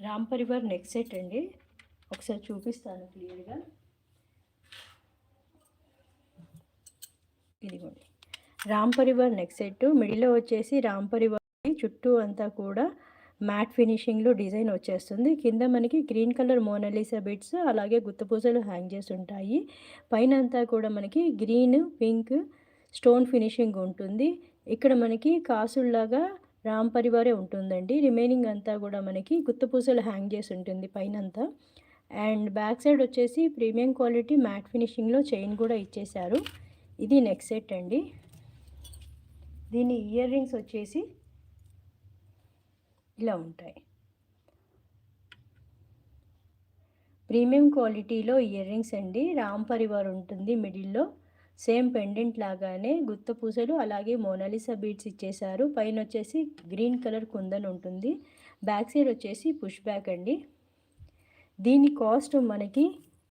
Ram Parivar neck set అండి. ఒకసారి చూపిస్తాను క్లియర్గా. ఇదిగోండి రామ్ పరివార్ నెక్ సెట్. మిడిల్లో వచ్చేసి రామ్ పరివార్ చుట్టూ అంతా కూడా మ్యాట్ ఫినిషింగ్లో డిజైన్ వచ్చేస్తుంది. కింద మనకి గ్రీన్ కలర్ మోనాలిసా బిట్స్ అలాగే గుత్తపూసలు హ్యాంగ్ చేసి ఉంటాయి. పైన అంతా కూడా మనకి గ్రీన్ పింక్ స్టోన్ ఫినిషింగ్ ఉంటుంది. ఇక్కడ మనకి కాసుల్లాగా రామ్ పరివారే ఉంటుందండి. రిమైనింగ్ అంతా కూడా మనకి గుత్తపూసలు హ్యాంగ్ చేసి ఉంటుంది పైనంతా. అండ్ బ్యాక్ సైడ్ వచ్చేసి ప్రీమియం క్వాలిటీ మ్యాట్ ఫినిషింగ్లో చైన్ కూడా ఇచ్చేశారు. ఇది నెక్ సెట్ అండి. దీని ఇయర్ రింగ్స్ వచ్చేసి ఇలా ఉంటాయి. ప్రీమియం క్వాలిటీలో ఇయర్ రింగ్స్ అండి. రామ్ పరివార్ ఉంటుంది మిడిల్లో. సేమ్ పెండెంట్ లాగానే గుత్త పూసలు అలాగే మోనాలిసా బీడ్స్ ఇచ్చేశారు. పైన వచ్చేసి గ్రీన్ కలర్ కుందన్ ఉంటుంది. బ్యాక్ సైడ్ వచ్చేసి పుష్ బ్యాక్ అండి. దీని కాస్ట్ మనకి